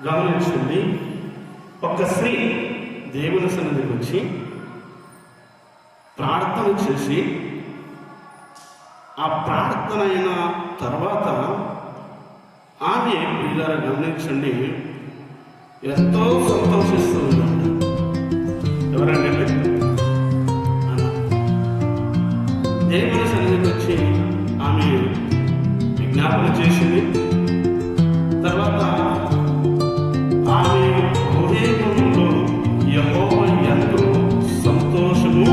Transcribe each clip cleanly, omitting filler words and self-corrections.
గమనించండి, ఒక స్త్రీ దేవుని సన్నిధికి వచ్చి ప్రార్థన చేసి ఆ ప్రార్థన అయిన తర్వాత ఆమె పిల్లలు గమనించండి ఎంతో సంతోషిస్తూ ఉందండి. ఎవరంటే దేవుని సన్నిధికి వచ్చి ఆమె విజ్ఞాపన చేసింది. తర్వాత ఆమె హృదయంలో యెహోవా ఎంతో సంతోషముతో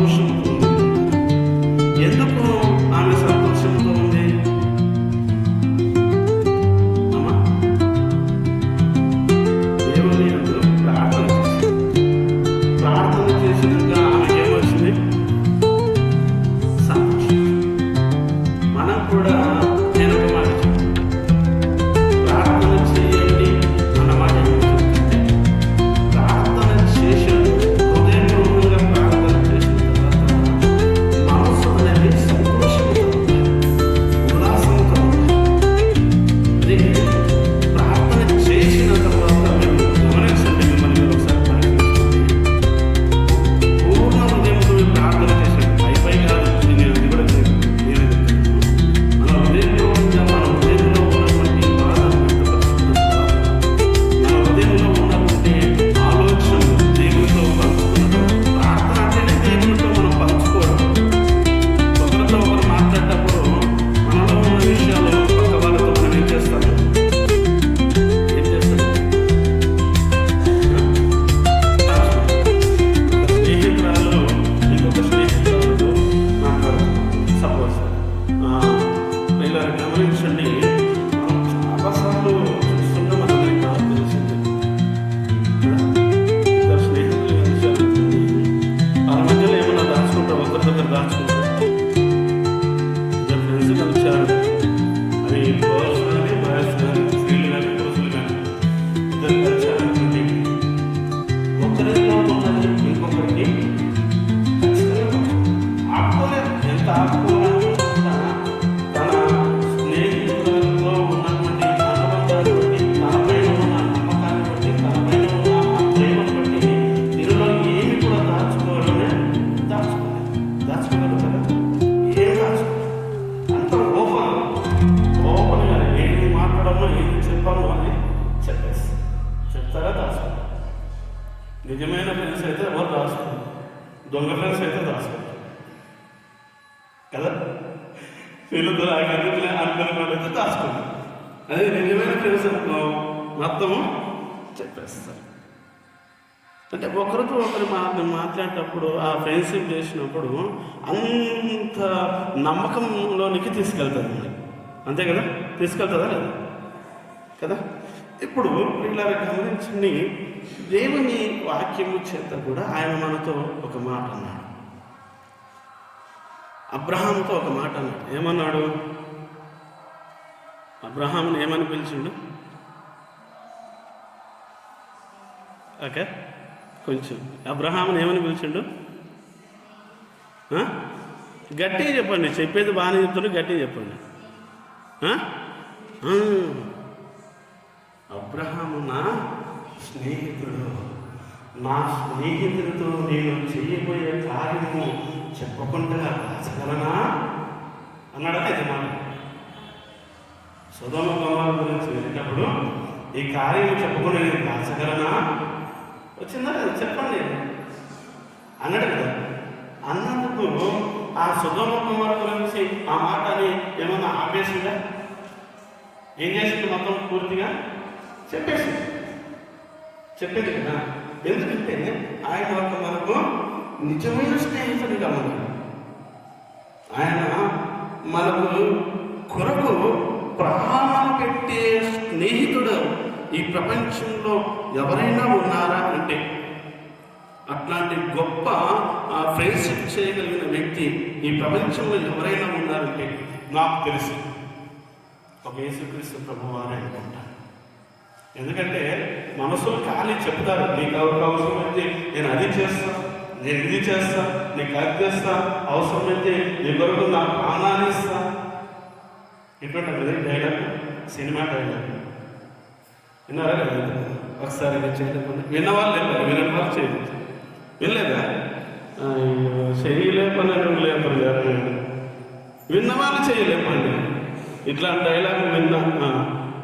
ఉంది. ఎందుకు ఆమె సంతోషంతో ఉంది? అమ్మా, దేవుని యందు ప్రార్థన చేసినాక ఆమె ఏమొచ్చింది? సంతోషం. మనం కూడా నేను ఒక మాట ప్రార్థన చేయండి అన్న మాట చెప్తుంటే ప్రార్థన చేసిన హృదయపూర్వకంగా ప్రార్థన చేసిన తర్వాత మనసు అనేది సంతోషంతో ఉల్లాసంతో అదే ప్రార్థన చేసిన తర్వాత మేము గమనించండి, మిమ్మల్ని మీరు ఒకసారి పరిశీలించండి. పూర్ణ హృదయంతో ప్రార్థన చేసాడు, పై కాదు. నేను అది కూడా నేనే చెప్తాను. మన హృదయపూర్వకంగా మన హృదయంలో ఉన్నటువంటి బాధను వ్యక్తపరుచుకున్న తర్వాత మన హృదయంలో ఉన్నటువంటి ఆలోచన దేవునితో పంచుకున్నప్పుడు, ప్రార్థన అంటేనే దేవునితో మనం పంచుకోవడం. ఒకరితో ఒకరు మాట్లాడేటప్పుడు మనలో ఉన్న విషయాలు పక్క వాళ్ళతో మనం ఏం చేస్తాము? స్నేహితురాలు ఇంకొక స్నేహితురాలతో మాట్లాడుతుంది. సపోజ్ ఇలా గమనించండి, మనం చాలాసార్లు చూస్తుంటే మనకి నాకు తెలిసింది ఇద్దరు స్నేహితులు ఏం విషయాలు వాళ్ళ మధ్యలో ఏమన్నా దాచుకుంటారు, ఒకరిదొకరు దాచుకుంటారు. ఇద్దరు ఫ్రెండ్స్ కలిసారు, అది గర్ల్స్ కానీ బాయ్స్ కానీ స్త్రీలు కానీ పురుషులు కానీ ఇద్దరు కలిసారనుకోండి, ఒకరిలో ఉన్నది ఇంకొకరికి ఖచ్చితంగా ఆపుకోలేదు. ఎంత ఆపుకోవాలనుకున్నా తన స్నేహితులతో ఉన్నటువంటి అనుబంధాన్ని బట్టి, తనపైన ఉన్న నమ్మకాన్ని బట్టి, తనపైన ఉన్న ఆ ప్రేమను బట్టి దీనిలో ఏమి కూడా దాచుకోవాలనే దాచుకోగలుగుతారా? ఏం దాచుకో అంత ఓపెన్గా ఏది మాట్లాడమో ఏది చెప్పామో అని చెప్తారా? దాచుకో. నిజమైన ఫ్రెండ్స్ అయితే ఎవరు దాచుకోరు, దొంగ ఫ్రెండ్స్ అయితే దాచుకోరు కదా. వీళ్ళతో అనుకునే వాళ్ళైతే దాచుకోరు. అదే నిజమైన ఫ్రెండ్స్ అనుకో మొత్తము చెప్పేస్తారు. అంటే ఒకరితో ఒకరు మాట్లాడేటప్పుడు ఆ ఫ్రెండ్షిప్ చేసినప్పుడు అంత నమ్మకంలోనికి తీసుకెళ్తుంది. అంతే కదా, తీసుకెళ్తుందా లేదా కదా? ఇప్పుడు ఇలా గమనించండి, దేవుని వాక్యము చేత కూడా ఆయన మనతో ఒక మాట అన్నాడు. అబ్రహాముతో ఒక మాట అన్నాడు. ఏమన్నాడు? అబ్రహాముని ఏమని పిలిచిండు? ఓకే, కొంచెం అబ్రహాముని ఏమని పిలిచిండు? గట్టిగా చెప్పండి, చెప్పేది బాగానే చెప్తుండే, గట్టిగా చెప్పండి. అబ్రహాము నా స్నేహితుడు, నా స్నేహితుడితో నేను చేయబోయే కార్యము చెప్పకుండా దాచగలనా అన్నాడా? అయితే మాట సొదొమ గొమొర్రా గురించి వెళ్ళేటప్పుడు ఈ కార్యం చెప్పుకుని నేను దాచగలనా? వచ్చిందా లేదా చెప్పండి అన్నాడు కదా. అన్నందుకు ఆ సొదొమ గొమొర్రా గురించి ఆ మాటని ఏమన్నా ఆపేసిందా? ఏం చేసింది? మొత్తం పూర్తిగా చెప్పేది కదా. ఎందుకంటే ఆయన ఒక మనకు నిజమైన స్నేహితుడిగా ఉన్నాడు. ఆయన మనకు కొరకు ప్రాణం పెట్టే స్నేహితుడు ఈ ప్రపంచంలో ఎవరైనా ఉన్నారా అంటే అట్లాంటి గొప్ప ఫ్రెండ్షిప్ చేయగలిగిన వ్యక్తి ఈ ప్రపంచంలో ఎవరైనా ఉన్నారంటే నాకు తెలిసి ఒక యేసుక్రీస్తు ప్రభువారే అనుకుంటాను. ఎందుకంటే మనసులు ఖాళీ చెప్తారు, నీకు అవసరం అయితే నేను అది చేస్తాను, నేను ఇది చేస్తా, నీకు అది చేస్తా, అవసరమైతే నీ కొరకు నా ప్రాణాన్ని ఇస్తా. ఇటువంటి డైలాగ్ సినిమా డైలాగ్ విన్నారా కదా? ఒకసారి చేయలేకపోతే విన్నవాళ్ళు లేపండి, వినని వాళ్ళు చేయలేదు. వినలేదా? చేయలేపని లేపరు గారు, విన్నవాళ్ళు చేయలేపండి. ఇట్లాంటి డైలాగ్ విన్నా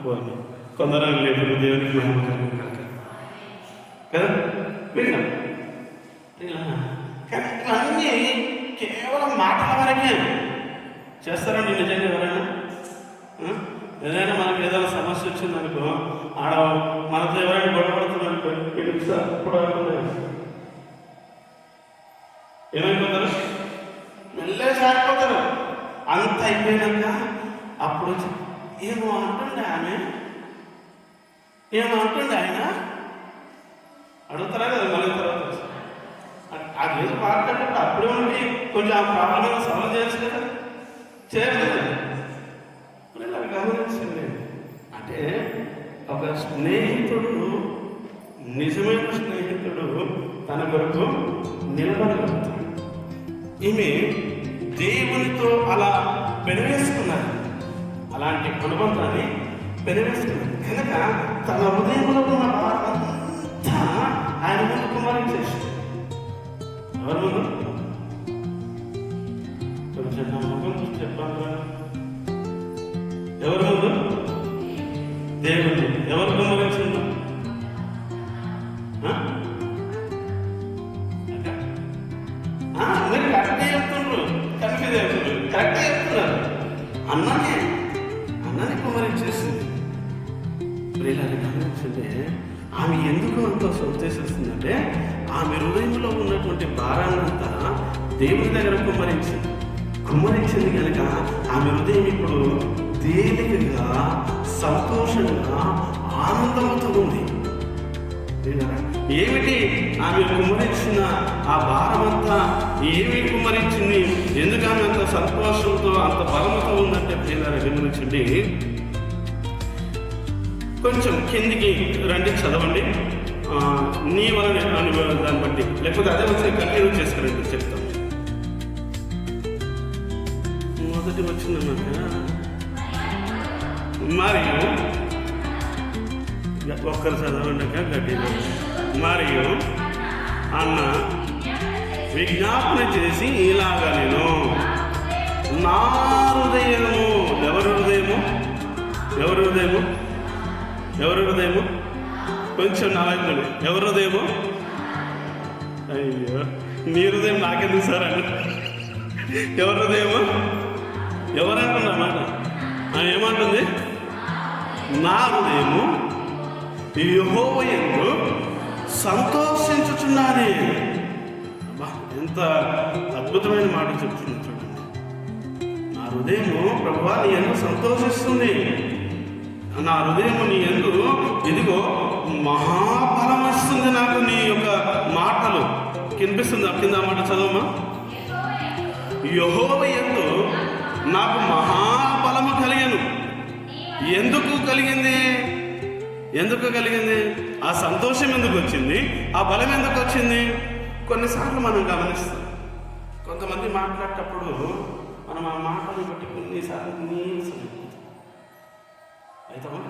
పోనీ కొందరు లేపరు, దేవునికి మహిమ కదా విన్నా. కానీ ఇవన్నీ కేవలం మాటల వరకే చేస్తారండి నిజంగా. ఎవరైనా ఏదైనా మనకు ఏదైనా సమస్య వచ్చిందనుకో, ఆడ మనతో ఎవరైనా గొడవపడుతున్నారనుకో, ఏమైపోతారు? మెల్లగా సాగిపోతారు. అంత అయిపోయినాక అప్పుడు వచ్చి ఏమో అంటుండే ఆమె, ఏమో అంటుండే ఆయన అడుగుతారా కదా. మళ్ళీ తర్వాత అదేదో మాట్లాడేటప్పుడు అప్పుడే ఉండి కొంచెం ఆ ప్రాబ్లం సాల్వ్ చేయొచ్చు కదా, చేయలేదు. ఇలా గమనించండి, అంటే ఒక స్నేహితుడు, నిజమైన స్నేహితుడు తన కొరకు నిలబడగలుగుతాడు. ఈమె దేవునితో అలా పెనవేసుకున్నారు, అలాంటి అనుబంధాన్ని పెనవేసుకున్నారు కనుక తన హృదయంలో ఉన్న భారమంతా ఆయన ముందు కుమారించేసింది. ఎవరి ముందు? కొంచెం నా ముఖం చూసి చెప్పాను కదా. ఎవరి ముందు? దేవుడు. ఎవరు కుమ్మరించిండు? మీరు కరెక్టే చెప్తుండ్రు, కన్ఫ్యూజ్ అవుతుండ్రు. కరెక్టే చెప్తున్నారు. అన్నని కుమ్మరించేసింది. ప్రియులారా గమనించండి, ఆమె ఎందుకు అంత సంతోషిస్తుందంటే ఆమె హృదయంలో ఉన్నటువంటి భారాన్నంతా దేవుని దగ్గర కుమ్మరించింది కనుక ఆమె హృదయం ఇప్పుడు తేలికగా, సంతోషంగా, ఆనందంతో ఉంది. ఏమిటి ఆమె కుమ్మరించిన ఆ భారమంతా? ఏమి కుమ్మరించింది? ఎందుకు ఆమె అంత సంతోషంతో, అంత బలముతో ఉందంటే ప్రియులారా గమనించండి. కొంచెం కిందికి రండి, చదవండి. నీ వలన దాన్ని బట్టి, లేకపోతే అదే వచ్చి కంటిన్యూ చేసుకురండి, చెప్తాం. మొదటి వచ్చిందన్నాక మరియు ఒక్కరు చదవండాక గట్టిగా మరియు అన్న విజ్ఞాపన చేసి ఇలాగా నేను నా హృదయము. ఎవరి హృదయము? ఎవరి హృదయము? ఎవరి హృదయము? కొంచెం నాలుగు. ఎవరి హృదయము? అయ్యో, నీ హృదయం నాకెందుకు సార్ అండి? ఎవరి హృదయము? ఎవరంటున్నా మాట? ఏమంటుంది? నా హృదయము యెహోవా యందు సంతోషించుచున్నానే. ఎంత అద్భుతమైన మాట చెప్తుంది చూడండి. నా హృదయము ప్రభువా నీ యందు సంతోషిస్తుంది. నా హృదయము నీ యందు ఇదిగో మహాబలం ఇస్తుంది. నాకు నీ యొక్క మాటలు కనిపిస్తుంది. కింద మాట చదవమా. యెహోవా యందు నాకు మహాబలము కలిగెను. ఎందుకు కలిగింది? ఎందుకు కలిగింది? ఆ సంతోషం ఎందుకు వచ్చింది? ఆ బలం ఎందుకు వచ్చింది? కొన్నిసార్లు మనం గమనిస్తాం, కొంతమంది మాట్లాడేటప్పుడు మనం ఆ మాటలు బట్టి కొన్నిసార్లు నీరసం అవుతామా?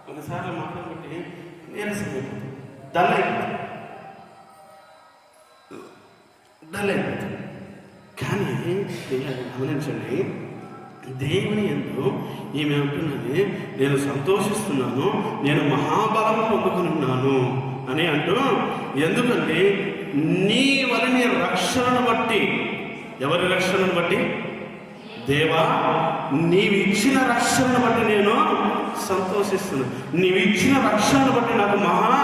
కొన్నిసార్లు మాటలు బట్టి నీరసం అయిపోతుంది, డల్ అయిపోతుంది. కానీ గమనించండి, దేవుని యందు ఈమె అంటున్నది నేను సంతోషిస్తున్నాను, నేను మహాబలం పొందుకున్నాను అని అంటూ. ఎందుకంటే నీ వలని రక్షణను బట్టి. ఎవరి రక్షణను బట్టి? దేవా నీవిచ్చిన రక్షణను బట్టి నేను సంతోషిస్తున్నాను. నీవిచ్చిన రక్షణను బట్టి నాకు మహా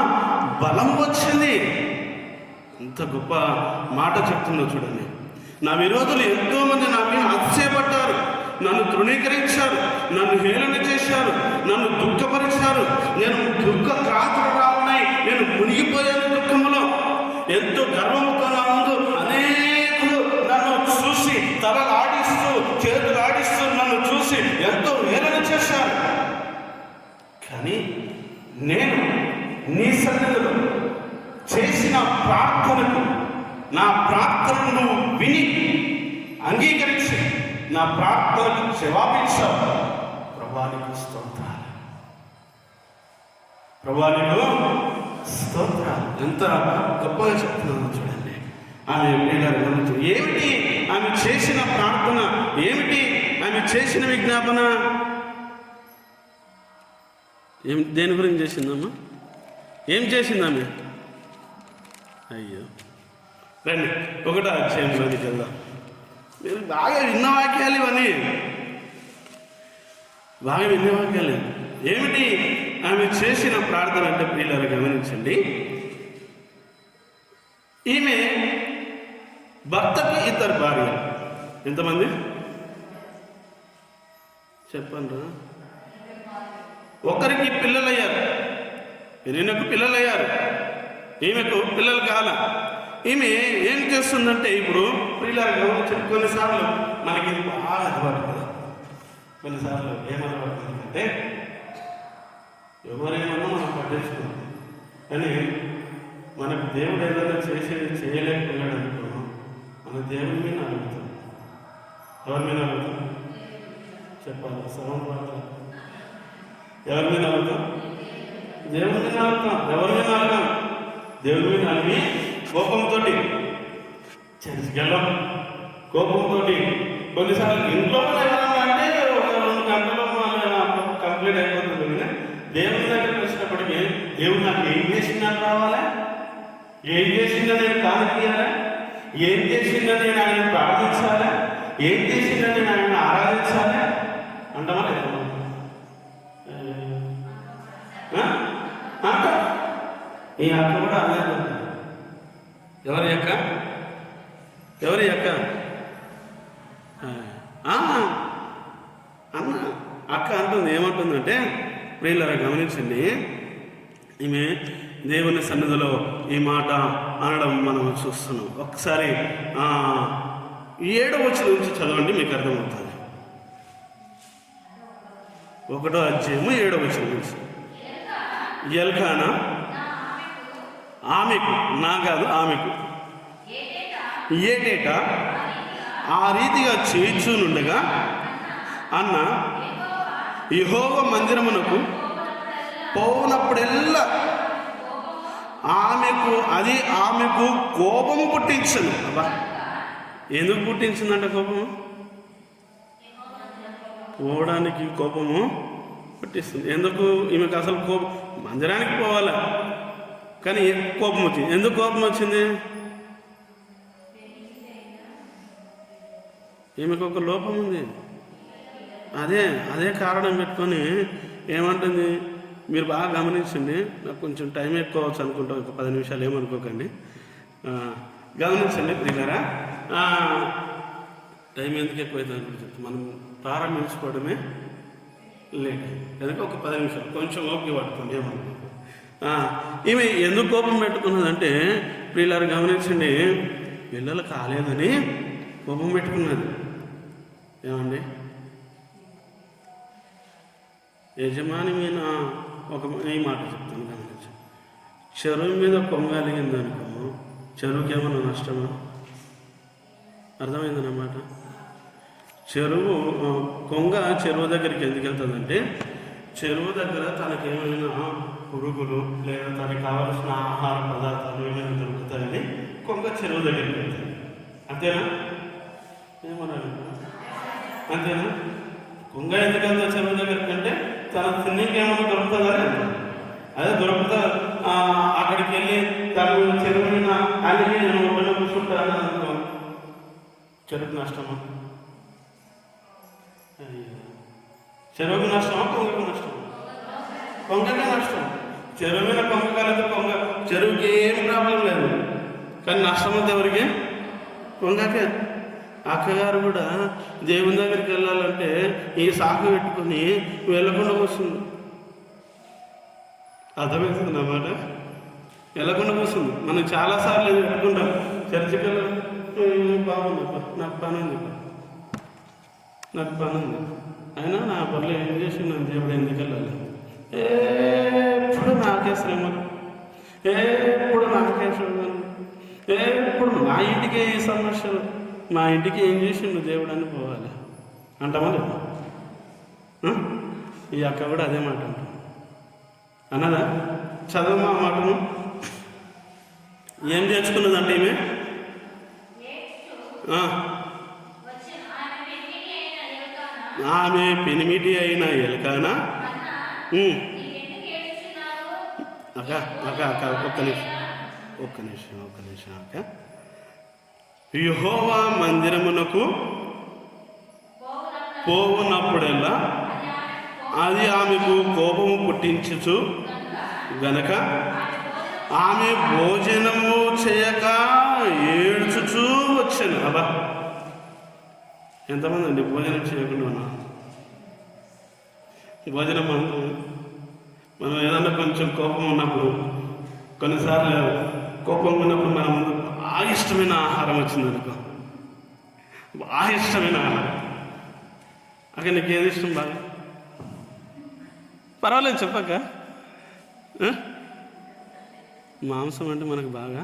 బలం వచ్చింది. ఇంత గొప్ప మాట చెప్తున్నా చూడండి. నా విరోధులు ఎంతోమంది నా మీద అతిశయపడ్డారు, నన్ను తృణీకరించారు, నన్ను హేళన చేశారు, నన్ను దుఃఖపరిచారు. నేను దుఃఖకాతురాలునై నేను మునిగిపోయాను దుఃఖములో. ఎంతో గర్వముతో నా ముందు అనేకులు నన్ను చూసి తలలాడిస్తూ, చేతులాడిస్తూ నన్ను చూసి ఎంతో హేళన చేశారు. కానీ నేను నీ సన్నిధిలో చేసిన ప్రార్థనకు, నా ప్రార్థనను విని అంగీకరించి నా ప్రార్థనకు జవాబిచ్చావు ప్రభువానికి స్తోత్రాలు, ప్రభువానికి స్తోత్రాలు. ఎంత గొప్పగా చెప్తున్నాను చూడండి. ఆమె ఏమిటి ఆమె చేసిన ప్రార్థన, ఏమిటి ఆమె చేసిన విజ్ఞాపన, దేని గురించి చేసిందమ్మా? ఏం చేసింది ఆమె? అయ్యో రండి 1వ అధ్యాయంలోకి వెళ్దాం. మీరు బాగా విన్న వాక్యాలు ఇవన్నీ, బాగా విన్న వాక్యాలు. ఏమిటి ఆమె చేసిన ప్రార్థన అంటే ప్రియులారా గమనించండి. ఈమె భర్తకి 2 భార్యలు. ఎంతమంది చెప్పండి? ఒకరికి పిల్లలయ్యారు, ఈయనకు పిల్లలయ్యారు, ఈమెకు పిల్లలు కాల. ఈమె ఏం చేస్తుందంటే, ఇప్పుడు ప్రియులారా గమనించండి, కొన్నిసార్లు మనకి ఇది బాగా అలవాటు కదా. కొన్నిసార్లు ఏమలవాడుతుందంటే ఎవరేమన్నా మనం పట్టించుకున్నాం, కానీ మనకు దేవుడు ఏదైనా చేయలేకపోయాడు అనుకో, మన దేవుని మీద అడుగుతాం. ఎవరి మీద అడుగుతాం చెప్పాలి? సమర్పణ ఎవరి మీద అడుగుతాం? దేవుని మీద అడుగుతాం. ఎవరి మీద అడగాం? దేవుని మీద అడిగి కోపంతో చర్చికి వెళ్ళాం, కోపంతో. కొన్నిసార్లు ఇంట్లో ఎవరన్నా అంటే ఒక 2 గంటలు కంప్లీట్ అయిపోతుంది. కానీ దేవుని దగ్గరికి వచ్చినప్పటికీ దేవుడు నాకు ఏం చేసిందని రావాలా, ఏం చేసిందని నేను కానియాలా, ఏం చేసిందని నేను ఆయన ప్రార్థించాలా, ఏం చేసిందని నేను ఆయన ఆరాధించాలా అంటామా లేదా? ఈ అక్క కూడా అదే. ఎవరి అక్క? అన్న అక్క అంటుంది. ఏమంటుందంటే ప్రియులారా గమనించండి, ఈమె దేవుని సన్నిధిలో ఈ మాట అనడం మనం చూస్తున్నాం. ఒకసారి 7వ వచనం నుంచి చదవండి, మీకు అర్థమవుతుంది. 1వ అధ్యాయము 7వ వచనం నుంచి. ఎల్కానా ఆమెకు, నా కాదు ఆమెకు, ఏటేటా ఆ రీతిగా చేయించునుండగా అన్న యెహోవా మందిరమునకు పోనప్పుడెల్లా ఆమెకు కోపము పుట్టించను. అబ్బా, ఎందుకు పుట్టించిందంట కోపము? పోవడానికి కోపము పుట్టిస్తుంది. ఎందుకు? ఈమెకు అసలు కోపం, మందిరానికి పోవాలా, కానీ కోపం వచ్చింది. ఎందుకు కోపం వచ్చింది? ఈమెకు ఒక లోపం ఉంది. అదే కారణం పెట్టుకొని ఏమంటుంది, మీరు బాగా గమనించండి. నాకు కొంచెం టైం ఎక్కువ అవచ్చు అనుకుంటా, ఒక 10 నిమిషాలు ఏమనుకోకండి. గమనించండి ప్రియులారా, టైం ఎందుకు ఎక్కువైతే అనుకుంటుంది, మనం ప్రారంభించుకోవడమే లేట్. కనుక ఒక 10 నిమిషాలు కొంచెం ఓకే పట్టుకోండి, ఏమనుకో. ఈమె ఎందుకు కోపం పెట్టుకున్నదంటే ప్రియులారా గమనించండి, పిల్లలు కాలేదని కోపం పెట్టుకున్నది. ఏమండి, యజమాని మీద ఈ మాట చెప్తాను గమనించి. చెరువు మీద కొంగలిగిందనుకో, చెరువుకి ఏమన్నా నష్టమా? అర్థమైందన్నమాట. కొంగ చెరువు దగ్గరికి ఎందుకు వెళ్తుందంటే, చెరువు దగ్గర తనకేమైనా పురుగులు లేదా తనకి కావలసిన ఆహార పదార్థాలు ఏమైనా దొరుకుతాయని కొంగ చెరువు దగ్గరికి వెళ్తాయి. అంతేనా? ఏమన్నారు? అంతేనా? కొంగ ఎందుకు వెళ్తా చెరువు దగ్గరికి అంటే తన తిన్నీకి ఏమైనా దొరుకుతుందని వెళ్తాను. అదే దొరుకుతా అక్కడికి వెళ్ళి తను చెరువు మీద అలిగి నేను ఒడ్డున కూర్చుంటాను అనుకో, చెరువుకు నష్టమా? చెరువుకు నష్టమా? కొంగకు నష్టమా? కొంగకే నష్టం. చెరువు మీద కొంగ కలిగితే చెరువుకి ఏం ప్రాబ్లం లేదు, కానీ నష్టం అంతా ఎవరికి? కొంగకే. అక్కగారు కూడా దేవుని దగ్గరికి వెళ్ళాలంటే ఈ సాకు పెట్టుకొని వెళ్ళకుండా వస్తుంది. అర్థమవుతుంది అన్నమాట. వెళ్ళకుండా వస్తుంది. మనం చాలాసార్లు ఇది పెట్టుకుంటాం, చర్చికి వెళ్ళాలి, బాగుంది, నాకు పని ఉంది, అయినా నా పనులు ఏం చేసి నా దేవుడు ఎందుకు వెళ్ళాలి? ఎప్పుడు నాకే శ్రమలు, ఎప్పుడు నాకే శ్రమలు, ఎప్పుడు మా ఇంటికే ఈ సమస్యలు, మా ఇంటికి ఏం చేసిండు దేవుడు అని పోవాలి అంటామా లేదా? ఈ అక్క కూడా అదే మాట అంటుంది. అన్నదా చదవమా ఆ మాటను. ఏం నేర్చుకున్నదంటే ఈమె ఆమె పెనిమిటి అయిన ఎలకానా అక్క అక్క అక్క ఒక్క నిమిషం అక్క. యెహోవా మందిరమునకు పోవునప్పుడల్లా అది ఆమెకు కోపము పుట్టించుచు గనక ఆమె భోజనము చేయక ఏడ్చుచూ వచ్చాను. అబ్బా, ఎంతమంది అండి భోజనం చేయకుండా ఉన్నాం? భోజనం మనం ఏదన్నా కొంచెం కోపం ఉన్నప్పుడు, కొన్నిసార్లు కోపం ఉన్నప్పుడు మన ముందు బాగా ఇష్టమైన ఆహారం వచ్చింది అనుకో, బాగా ఇష్టమైన ఆహారం. అక్కడ నీకు ఏది ఇష్టం బాగా? పర్వాలేదు చెప్పక. మాంసం అంటే మనకు బాగా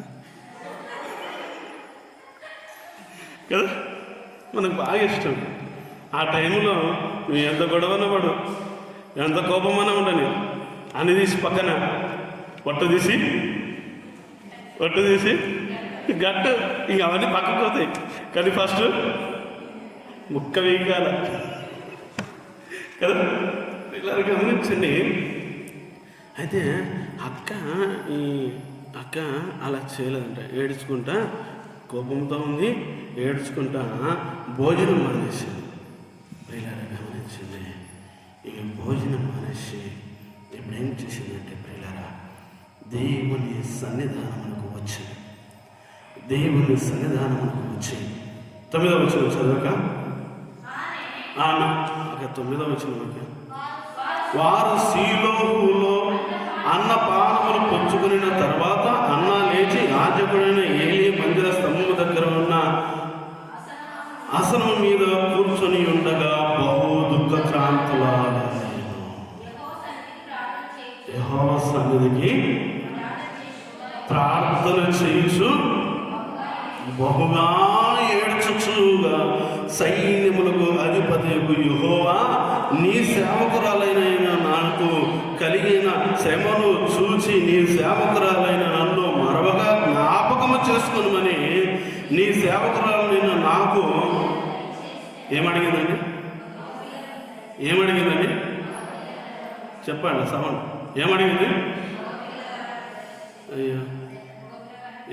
కదా, మనకు బాగా ఇష్టం. ఆ టైంలో నువ్వు ఎంత గొడవన పడు, ఎంత కోపమన్నా ఉండని, అని తీసి పక్కన పొట్టు తీసి గట్టు ఇంక అవన్నీ పక్కకు పోతాయి. కానీ ఫస్ట్ ముక్క వేయాల కదా, ఇలా గమనించండి. అయితే అక్క అలా చేయలేదంట. ఏడ్చుకుంటా, కోపంతో ఉంది, ఏడ్చుకుంటా భోజనం మానేసింది. ఇలా గమనించింది. ఇక భోజనం మానేసి ఇప్పుడు ఏం చేసిందంటే ప్రియులారా, దేవుని సన్నిధానమునకు వచ్చింది. 9వ వచనం చదవక ఆమె 9వ వచనం. వారు సీలోహులో అన్నపానములు పంచుకున్న తర్వాత అన్న లేచి యాజకుడైన ఏలీ మందిర స్తంభము దగ్గర ఉన్న ఆసనం మీద కూర్చొని ఉండగా బహు దుఃఖక్రాంతులారా యెహోవా సన్నిధికి ప్రార్థన చేయుచు బహుగా ఏడ్చుచుగా సైన్యములకు అధిపతియగు యెహోవా, నీ సేవకురాలైన నాకు కలిగిన శ్రమను చూచి నీ సేవకురాలైన నన్ను మరవగా జ్ఞాపకము చేసుకుని నీ సేవకురాలైన నాకు ఏమడిగిందండి? చెప్పండి సౌండ్. ఏమడిగింది? అయ్యో,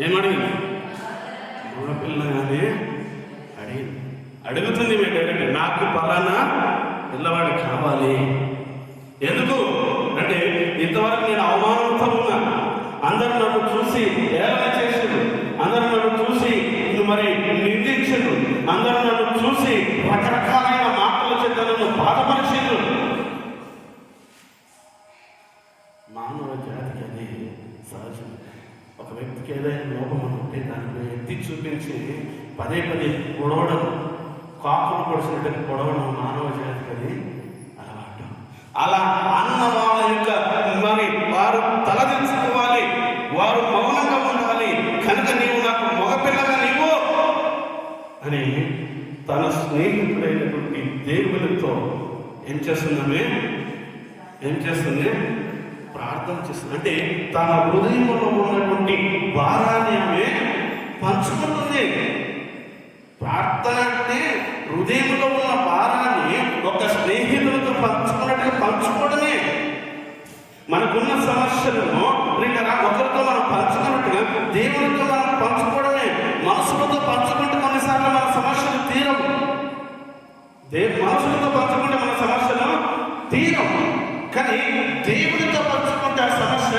ఏమడిగింది? మగపిల్ల కానీ అడుగుతుంది ఏంటంటే, నాకు పలానా పిల్లవాడు కావాలి. ఎందుకు అంటే, ఇంతవరకు నేను అవమానంతో ఉన్నా, అందరూ నన్ను చూసి ఏమైనా చేసారు, అందరూ నన్ను చూసి మరి నిందించరు, అందరూ నన్ను చూసి రకరకాలైన మాటల చేత నన్ను బాధపరిచారు. మానవ జాతికి అది సహజం. ఒక వ్యక్తికి ఏదైనా లోపం ఉంటే దాన్ని ఎత్తి చూపించి పదే పొడవడం, కాకులు పొడిచినట్టు పొడవడం మానవ జాతికి అది అలవాటు. అలా అన్న వాళ్ళ యొక్క మరి వారు తలదించుకోవాలి, వారు మౌనంగా ఉండాలి. కనుక నీవు నాకు మగపిల్లగా నీవు అని తన స్నేహితుడైనటువంటి దేవునితో ఏం చేస్తుంది? ప్రార్థన చేస్తుంది. అంటే తన హృదయంలో ఉన్నటువంటి భారాన్ని ఆమె పంచుకుంటుంది. ప్రార్థన అంటే హృదయంలో ఉన్న భారాన్ని ఒక స్నేహితులతో పంచుకోవడమే. మనకున్న సమస్యలను ఒకరితో మనం పంచుకున్నట్టుగా దేవునితో మనం పంచుకోవడమే. మనసులతో పంచుకుంటే కొన్నిసార్లు మన సమస్యలు తీరవు. మనసులతో పంచుకుంటే మన సమస్యలు తీరవు, కానీ దేవునితో పంచుకుంటే ఆ సమస్య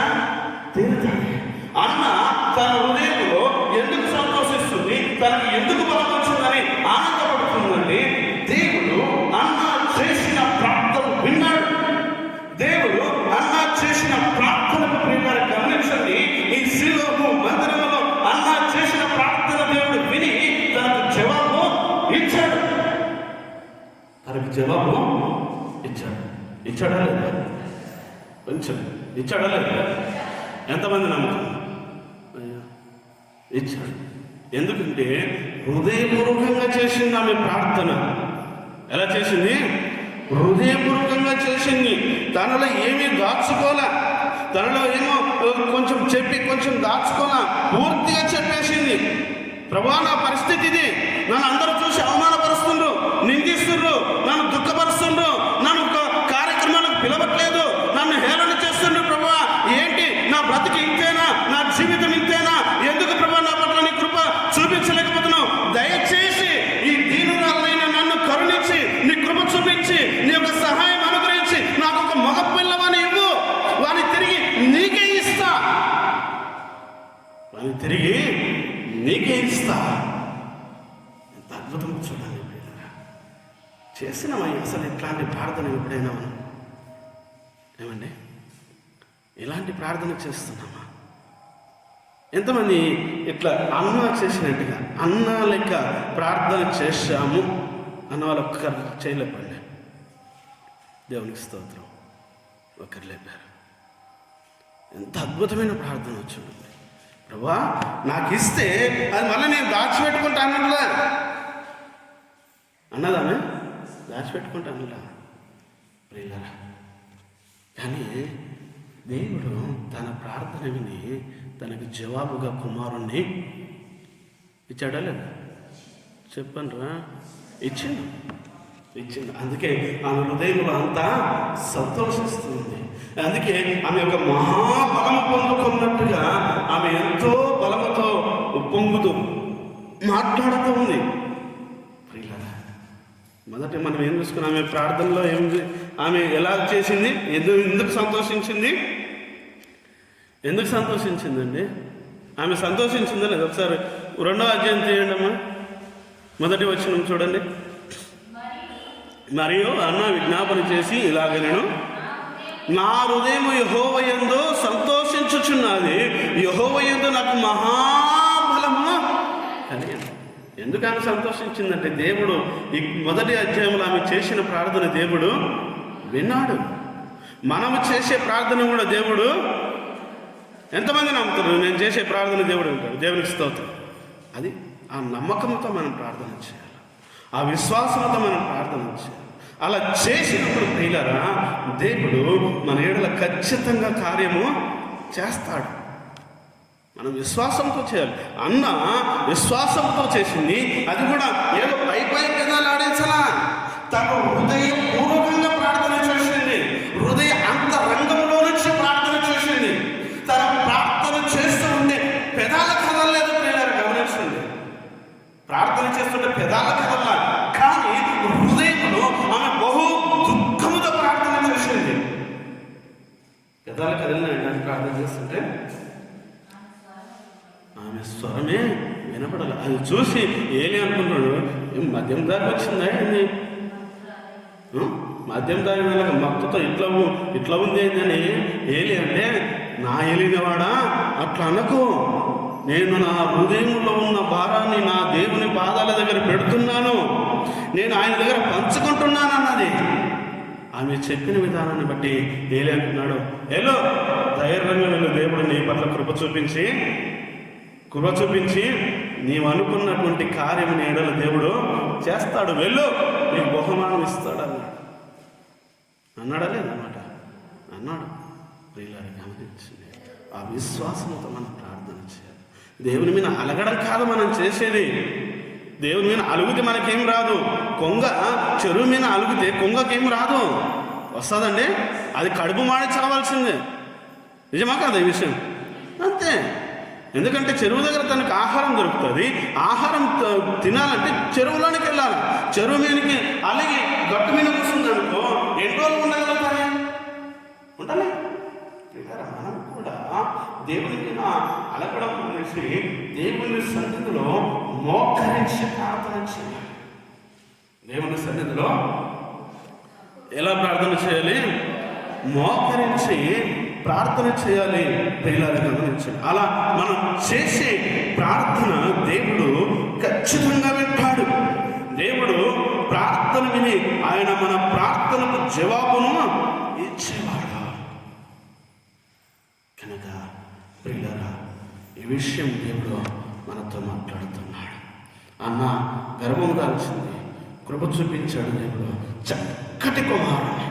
తీరుతుంది. అన్న తన హృదయంలో ఎందుకు సంతోషిస్తుంది, తనకు ఎందుకు బలం వచ్చిందని ఆనందపడుతుందండి. దేవుడు అన్న చేసిన ప్రార్థన విన్నాడు. దేవుడు అన్న చేసిన ప్రార్థనకు ప్రియులారా గమనించండి. ఈ శిలోహు మందిరంలో అన్న చేసిన ప్రార్థన దేవుడు విని తనకు జవాబు ఇచ్చాడు. ఇచ్చాడా లేదా? కొంచెం ఇచ్చాడా లేదా? ఎంతమంది నమ్మకం? ఇచ్చాడు. ఎందుకంటే హృదయపూర్వకంగా చేసింది ఆమె ప్రార్థన. ఎలా చేసింది? హృదయపూర్వకంగా చేసింది. తనలో ఏమీ దాచుకోలే, తనలో ఏమో కొంచెం చెప్పి కొంచెం దాచుకోలే, పూర్తిగా చెప్పేసింది. ప్రభువా, నా పరిస్థితి ఇది, నన్ను అందరూ చూసి అవమానపరుస్తుండ్రు, నిందిస్తుండ్రు, నన్ను దుఃఖపరుస్తుండ్రు, నన్ను కార్యక్రమాలకు పిలవట్లేదు, నన్ను హేళన చేస్తుండ్రు. ప్రభువా, ఏంటి నా బ్రతికి ఇంతేనా, నా జీవితం ఇంతేనా, ఎందుకు ప్రభువా నా పట్ల నీ కృప చూపించలేకపోతున్నావు? దయచేసి ఈ దీనురాలైన నన్ను కరుణించి నీ కృప చూపించి నీ యొక్క సహాయం అనుగ్రహించి నాకు ఒక మగ పిల్లవాని ఇవ్వు, వాని తిరిగి నీకే ఇస్తా, వాని తిరిగి నీకే ఇస్తా. ఎంత అద్భుతం చూడండి. చేసినామా అసలు ఇట్లాంటి ప్రార్థన ఎప్పుడైనా మనం? ఏమండి, ఇలాంటి ప్రార్థన చేస్తున్నామా? ఎంతమంది ఇట్లా అన్నా చేసినట్టుగా అన్నా లెక్క ప్రార్థన చేశాము అన్న వాళ్ళు ఒక్కరు చేయలేపండి. దేవునికి స్తోత్రం. ఒకరు లేపారు. ఎంత అద్భుతమైన ప్రార్థన చూడండి. ప్రభువా, నాకు ఇస్తే అది మళ్ళీ నేను దాచిపెట్టుకుంటా అన్నట్లా అన్నదామే, దాచిపెట్టుకుంటా అన్నలా ప్రియులారా. కానీ దేవుడు తన ప్రార్థన విని తనకు జవాబుగా కుమారుణ్ణి ఇచ్చాడా లేదా? చెప్పండిరా, ఇచ్చిండు. అందుకే ఆమె హృదయంలో అంతా సంతోషిస్తుంది. అందుకే ఆమె యొక్క మహాబలము పొందుకున్నట్టుగా ఆమె ఎంతో బలముతో పొంగుతూ మాట్లాడుతూ ఉంది. మొదట మనం ఏం చూసుకున్నాం? ఆమె ప్రార్థనలో ఆమె ఎలా చేసింది, ఎందుకు సంతోషించింది? ఎందుకు సంతోషించిందండి? ఆమె సంతోషించిందా లేదు? ఒకసారి 2వ అధ్యాయం తీయండి అమ్మా. మొదటి వచనం చూడండి. మరియు అన్న విజ్ఞాపన చేసి ఇలాగ, నేను నా హృదయం యెహోవా యందు సంతోషించుచున్నది, యెహోవా యందు నాకు మహాబలము కలిగింది. ఎందుకు ఆమె సంతోషించిందంటే దేవుడు ఈ మొదటి అధ్యాయంలో ఆమె చేసిన ప్రార్థన దేవుడు విన్నాడు. మనము చేసే ప్రార్థన కూడా దేవుడు, ఎంతమంది నమ్ముతారు నేను చేసే ప్రార్థన దేవుడు వింటాడు? దేవునికి స్తోత్రం. అది ఆ నమ్మకంతో మనం ప్రార్థన చేయాలి, ఆ విశ్వాసంతో మనం ప్రార్థన చేయాలి. అలా చేసినప్పుడు ప్రియులారా, దేవుడు మన ఏడల ఖచ్చితంగా కార్యము చేస్తాడు. మనం విశ్వాసంతో చేయాలి. అన్న విశ్వాసంతో చేసింది, అది కూడా ఏదో పై పెదాలు ఆడించలా, తన హృదయపూర్వకంగా ప్రార్థన చేసింది, హృదయ అంతరంగంలో నుంచి ప్రార్థన చేసింది. తన ప్రార్థన చేస్తూ ఉండే పెదాల కదలలేదు ప్రియులారా, గమనించండి. ప్రార్థన చేస్తుంటే పెదాల కదల్లా, కానీ హృదయంలో ఆమె బహు దుఃఖముతో ప్రార్థన చేసింది. పెదాల కదలిన ప్రార్థన చేస్తుంటే ఆమె స్వరమే వినపడాలి. అది చూసి ఏలి అనుకుంటున్నాడు, మద్యం దారి వచ్చిందా ఏంది, మద్యం దారి వెళ్ళక మత్తుతో ఇట్లా ఉంది ఏంటని ఏలి అంటే, నా ఏలినవాడా అట్లా అనకు, నేను నా హృదయంలో ఉన్న భారాన్ని నా దేవుని పాదాల దగ్గర పెడుతున్నాను, నేను ఆయన దగ్గర పంచుకుంటున్నాను అన్నది. ఆమె చెప్పిన విధానాన్ని బట్టి ఏలి అంటున్నాడు, ఏలో ధైర్యంగా వెళ్ళు, దేవుడు నీ పట్ల కృప చూపించి నీవు అనుకున్నటువంటి కార్యం ఏడల దేవుడు చేస్తాడు, వెళ్ళు, నీకు బహుమానం ఇస్తాడు అన్నాడా లేదన్నమాట? అన్నాడు. ప్రియులారా, గమనించండి, ఆ విశ్వాసంతో మనం ప్రార్థన చేయాలి. దేవుని మీద అలగడం కాదు మనం చేసేది. దేవుని మీద అలుగుతే మనకేం రాదు. కొంగ చెరువు మీద అలుగుతే కొంగకేం రాదు, వస్తుందండి, అది కడుపు మాడి చావాల్సిందే. నిజమా కాదు ఈ విషయం? అంతే. ఎందుకంటే చెరువు దగ్గర తనకు ఆహారం దొరుకుతుంది. ఆహారం తినాలంటే చెరువులోనికి వెళ్ళాలి. చెరువు మీదకి అలిగి గట్టు మీద కూర్చుంది అనుకో, ఎన్ని రోజులు ఉండగలుగుతాయి? ఉండాలి. మనం కూడా దేవుని మీద అలగడం అనేసి దేవుని సన్నిధిలో మోకరించి ప్రార్థన చేయాలి. దేవుని సన్నిధిలో ఎలా ప్రార్థన చేయాలి? మోకరించి ప్రార్థన చేయాలి. ప్రియులారా, గమనించండి, అలా మనం చేసే ప్రార్థన దేవుడు ఖచ్చితంగా వింటాడు. దేవుడు ప్రార్థన విని ఆయన మన ప్రార్థనకు జవాబును ఇచ్చేవాడు కనుక ప్రియులారా, ఈ విషయం దేవుడు మనతో మాట్లాడుతున్నాడు. అన్న గర్భం దాల్చింది, కృప చూపించాడు దేవుడు, చక్కటి కుమారుడు.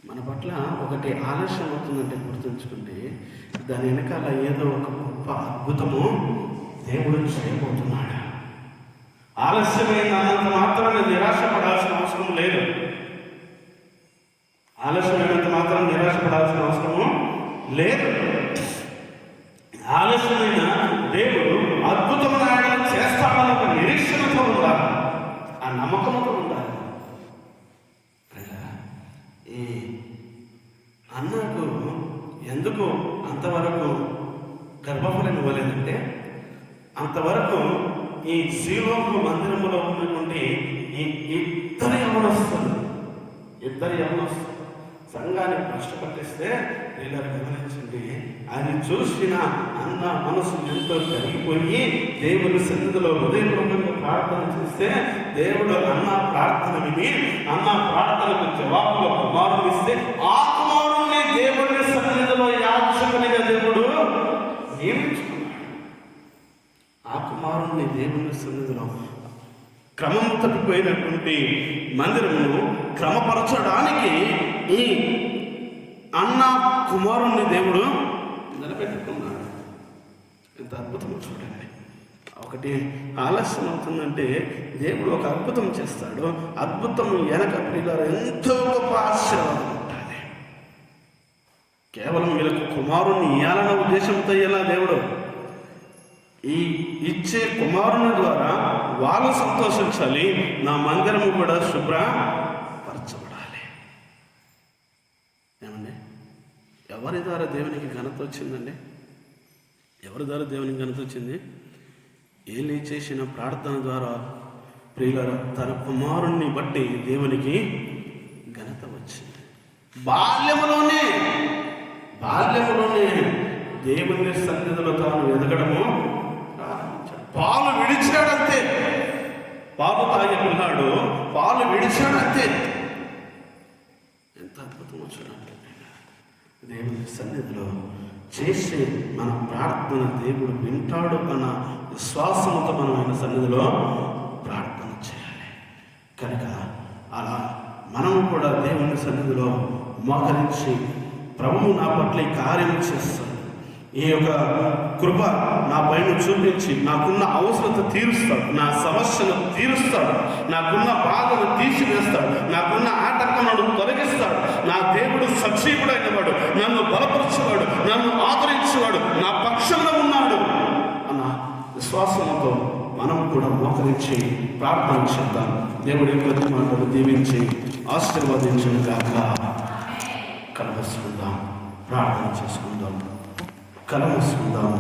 మన పట్ల ఒకటి ఆలస్యం అవుతుందంటే గుర్తుంచుకోండి, దాని వెనకాల ఏదో ఒక గొప్ప అద్భుతము దేవుడు చేయబోతున్నాడు. ఆలస్యమైనంత మాత్రాన్ని నిరాశపడాల్సిన అవసరం లేదు. ఆలస్యమైనంత మాత్రం నిరాశపడాల్సిన అవసరము లేదు. ఆలస్యమైన దేవుడు అద్భుతమైన చేస్తాడని ఒక నిరీక్షణతో ఉండాలి, ఆ నమ్మకంతో ఉండాలి. ఈ అన్నకు ఎందుకు అంతవరకు గర్భఫలం ఇవ్వలేదంటే, అంతవరకు ఈ శీలోకు మందిరంలో ఉన్నటువంటి ఈ ఇద్దరు యవనస్తులు సంఘాన్ని కష్టపట్టిస్తే వీళ్ళని గమనించండి. అది చూసిన అన్న మనసు ఎంతో కరిగిపోయి దేవుని సన్నిధిలో హృదయపూర్వకంగా ప్రార్థన చేస్తే దేవుడు అన్న ప్రార్థన విని అన్న ప్రార్థనకు జవాబుగా కుమారుని ఇస్తే ఆ కుమారుణ్ణి దేవుని సన్నిధిలో యాజకునిగా దేవుడు నియమించుకున్నాడు. ఆ కుమారుణ్ణి దేవుని సన్నిధిలో క్రమము తప్పిపోయినటువంటి మందిరమును క్రమపరచడానికి ఈ అన్న కుమారుణ్ణి దేవుడు నిలబెట్టుకున్నాడు. ఎంత అద్భుతం చూడండి. ఒకటి ఆలస్యం అవుతుందంటే దేవుడు ఒక అద్భుతం చేస్తాడు. అద్భుతం వెనక పిల్లలు ఎంతో గొప్ప ఆశీర్వాదం ఉంటుంది. కేవలం వీళ్ళకు కుమారుణ్ణి ఇయ్యాలన్న ఉద్దేశంతో ఇలా దేవుడు ఈ ఇచ్చే కుమారుని ద్వారా వాళ్ళు సంతోషించాలి, నా మందిరము కూడా శుభ్రపరచబడాలి. ఏమండి, ఎవరి ద్వారా దేవునికి ఘనత వచ్చిందండి? ఎవరి ద్వారా దేవునికి ఘనత వచ్చింది? ఏలీ చేసిన ప్రార్థన ద్వారా ప్రియులారా తన కుమారుణ్ణి బట్టి దేవునికి ఘనత వచ్చింది. బాల్యములోనే దేవుని సన్నిధిలో తాను ఎదగడము ప్రారంభించాడు. పాలు విడిచాడంతే, పాలు తాగి పిల్లాడు పాలు విడిచాడంతే. ఎంత అద్భుతమో చూడండి. దేవుని సన్నిధిలో చేసే మన ప్రార్థన దేవుడు వింటాడు అన్న విశ్వాసంతో మనం ఆయన సన్నిధిలో ప్రార్థన చేయాలి. కనుక అలా మనము కూడా దేవుని సన్నిధిలో మోకరించి ప్రభువు నా పట్ల ఈ కార్యం చేస్తాడు, ఈ యొక్క కృప నా పైన చూపించి నాకున్న అవసరత తీరుస్తాడు, నా సమస్యను తీరుస్తాడు, నాకున్న బాధను తీసివేస్తాడు, నాకున్న ఆటంకములను తొలగిస్తాడు. నా దేవుడు సజీవుడైన వాడు, నన్ను బలపరిచేవాడు, నన్ను ఆదరించేవాడు, నా పక్షంలో ఉన్నాడు అన్న విశ్వాసంతో మనం కూడా మోకరించి ప్రార్థన చేద్దాం. దేవుడి ప్రతి మాటలు దీవించి ఆశీర్వదించను గాక. కలవసుకుందాం, ప్రార్థన చేసుకుందాం, కలవసుకుందాం.